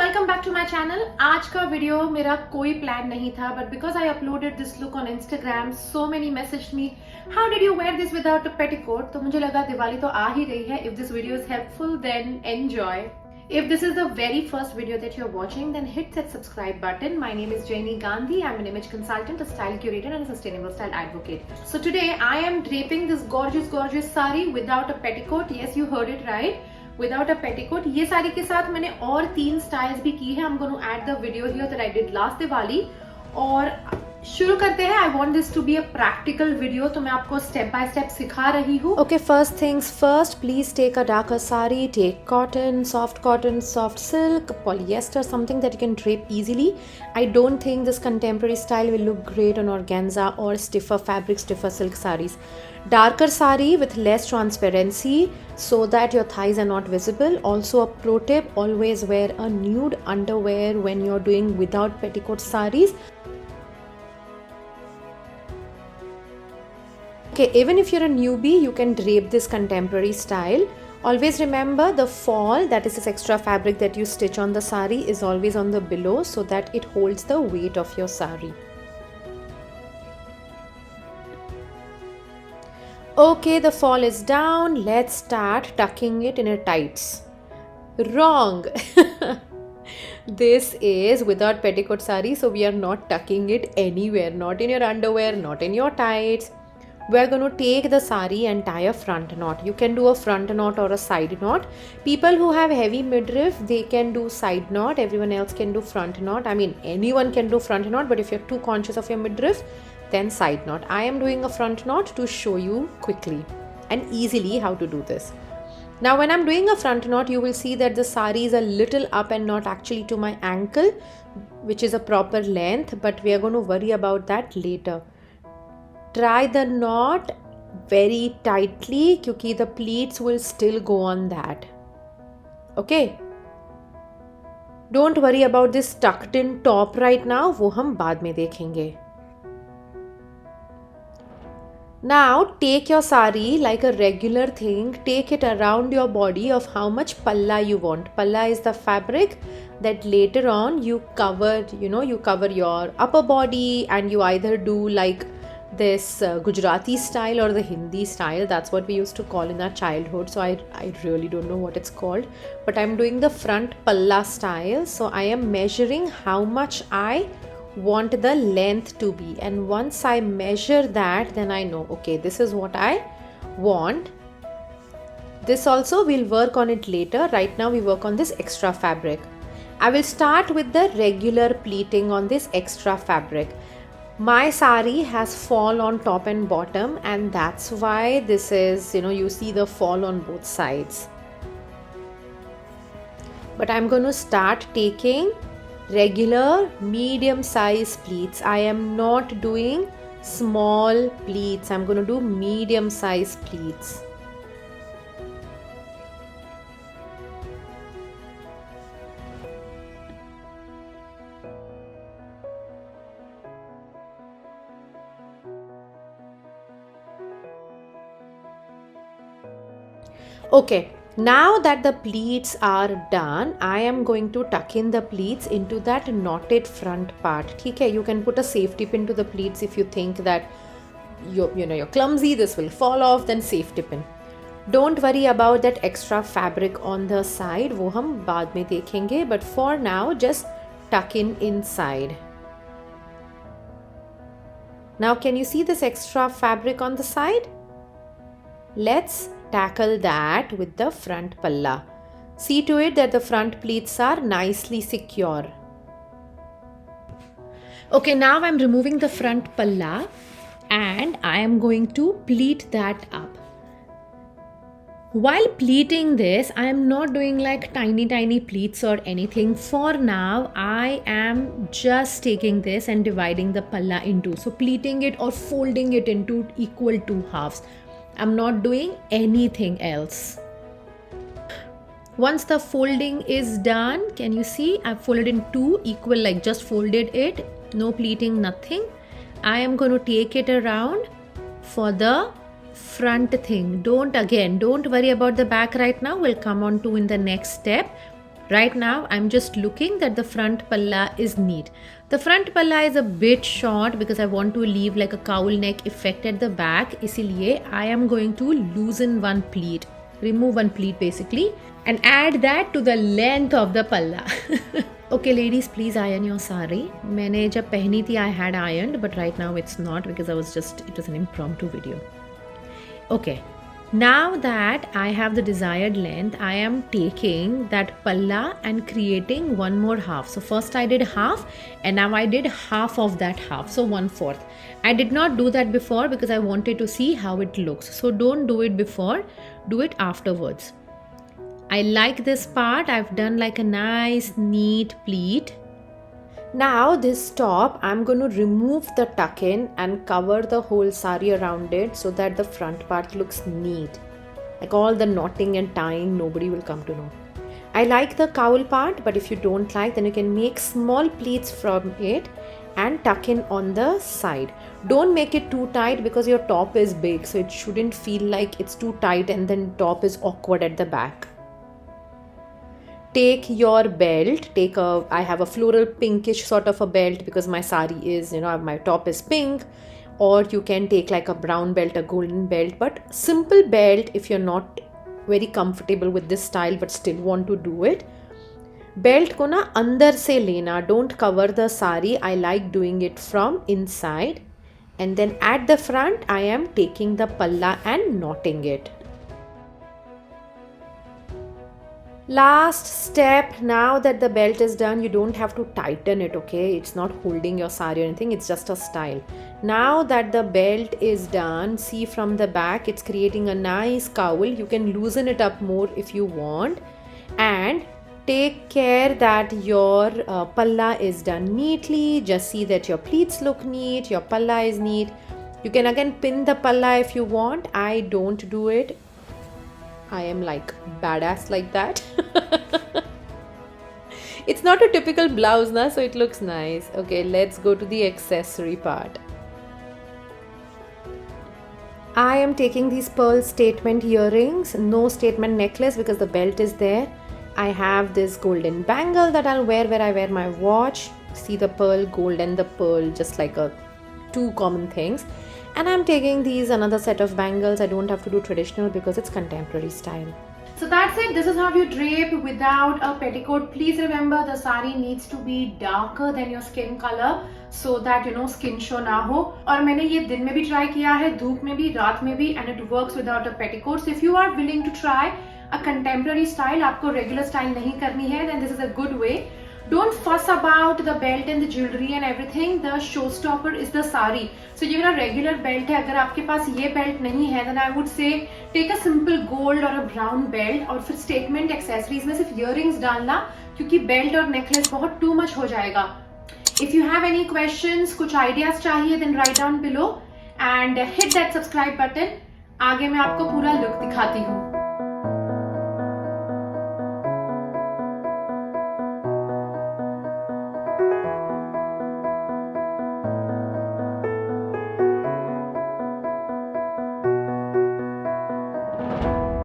Welcome back to my channel. आज का video मेरा कोई प्लान नहीं था, but because I uploaded this look on Instagram, so many message me how did you wear this without a petticoat. तो मुझे लगा दिवाली तो आ ही रही है, if this video is helpful then enjoy. If this is the very first video that you're watching, then hit that subscribe button. My name is Jainee Gandhi. I'm an image consultant, a style curator and a sustainable style advocate. So today I am draping this gorgeous sari without a petticoat. Yes, you heard it right. Without a petticoat. ये साड़ी के साथ मैंने और 3 styles भी की है. I'm going to add the video here that I did last Diwali. और शुरू करते हैं. I want this to be a practical video, तो मैं आपको step by step सिखा रही हूँ. Okay, first things first, please take a darker sari, take cotton, soft silk, polyester, something that you can drape easily. I don't think this contemporary style will look great on organza or stiffer fabric, stiffer silk saris. Darker sari with less transparency so that your thighs are not visible. Also a pro tip, always wear a nude underwear when you're doing without petticoat saris. Okay, even if you're a newbie, you can drape this contemporary style. Always remember the fall, that is this extra fabric that you stitch on the sari, is always on the below so that it holds the weight of your sari. Okay, the fall is down. Let's start tucking it in a tights. Wrong. This is without petticoat sari, so we are not tucking it anywhere, not in your underwear, not in your tights. We're going to take the sari and tie a front knot. You can do a front knot or a side knot. People who have heavy midriff, they can do side knot. Everyone else can do front knot. I mean, anyone can do front knot, but if you're too conscious of your midriff, then side knot. I am doing a front knot to show you quickly and easily how to do this. Now, when I'm doing a front knot, you will see that the sari is a little up and not actually to my ankle, which is a proper length, but we are going to worry about that later. Try the knot very tightly क्योंकि the pleats will still go on that. Okay? Don't worry about this tucked in top right now, वो हम बाद में देखेंगे. Now take your sari like a regular thing, take it around your body of how much palla you want. Palla is the fabric that later on you cover, you cover your upper body, and you either do like this Gujarati style or the Hindi style. That's what we used to call in our childhood, so I really don't know what it's called, but I'm doing the front palla style. So I am measuring how much I want the length to be, and once I measure that, then I know, okay, this is what I want. This also we'll work on it later. Right now we work on this extra fabric. I will start with the regular pleating on this extra fabric. My sari has fall on top and bottom, and that's why this is, you see the fall on both sides. But I'm going to start taking regular medium size pleats. I am not doing small pleats. I'm going to do medium size pleats. Okay, now that the pleats are done, I am going to tuck in the pleats into that knotted front part. Okay, you can put a safety pin to the pleats if you think that you're clumsy, this will fall off, then safety pin. Don't worry about that extra fabric on the side, वो हम बाद में देखेंगे, but for now just tuck in inside. Now can you see this extra fabric on the side? Let's tackle that with the front palla. See to it that the front pleats are nicely secure. Okay, now I'm removing the front palla and I am going to pleat that up. While pleating this, I am not doing like tiny pleats or anything. For now, I am just taking this and dividing the palla into. So pleating it or folding it into equal 2 halves. I'm not doing anything else. Once the folding is done, can you see I've folded in 2 equal, like just folded it, no pleating, nothing. I am going to take it around for the front thing. Don't worry about the back right now, we'll come on to in the next step. Right now, I'm just looking that the front palla is neat. The front palla is a bit short because I want to leave like a cowl neck effect at the back. Isliye, I am going to loosen one pleat, remove one pleat basically, and add that to the length of the palla. Okay, ladies, please iron your sari. मैंने जब पहनी थी I had ironed, but right now it's not because it was an impromptu video. Okay. Now that I have the desired length, I am taking that palla and creating one more half. So first I did half and now I did half of that half. So 1/4. I did not do that before because I wanted to see how it looks. So don't do it before, do it afterwards. I like this part. I've done like a nice neat pleat. Now this top, I'm going to remove the tuck-in and cover the whole sari around it so that the front part looks neat. Like all the knotting and tying, nobody will come to know. I like the cowl part, but if you don't like, then you can make small pleats from it and tuck in on the side. Don't make it too tight because your top is big, so it shouldn't feel like it's too tight and then top is awkward at the back. Take your belt, I have a floral pinkish sort of a belt because my sari is, my top is pink, or you can take like a brown belt, a golden belt, but simple belt if you're not very comfortable with this style but still want to do it. Belt ko na andar se lena, don't cover the sari. I like doing it from inside, and then at the front I am taking the palla and knotting it. Last step, now that the belt is done, you don't have to tighten it, okay? It's not holding your sari or anything, it's just a style. Now that the belt is done, see from the back, it's creating a nice cowl. You can loosen it up more if you want, and take care that your palla is done neatly. Just see that your pleats look neat, your palla is neat. You can again pin the palla if you want. I don't do it. I am like badass like that. It's not a typical blouse na, so it looks nice. Okay, let's go to the accessory part. I am taking these pearl statement earrings, no statement necklace because the belt is there. I have this golden bangle that I'll wear where I wear my watch. See the pearl, gold and the pearl, just like two common things. And I'm taking these another set of bangles. I don't have to do traditional because it's contemporary style. So that's it. This is how you drape without a petticoat. Please remember the sari needs to be darker than your skin color so that skin show na ho. और मैंने ये दिन में भी try किया है, धूप में भी, रात में भी, and it works without a petticoat. So if you are willing to try a contemporary style, आपको regular style नहीं करनी है, then this is a good way. Don't fuss about the belt and the jewelry and everything. The showstopper is the sari. So ये मेरा regular belt है. अगर आपके पास ये belt नहीं है, then I would say take a simple gold or a brown belt और फिर statement accessories में सिर्फ earrings डालना, क्योंकि belt और necklace बहुत too much हो जाएगा. If you have any questions, कुछ ideas चाहिए, then write down below and hit that subscribe button. आगे मैं आपको पूरा look दिखाती हूँ.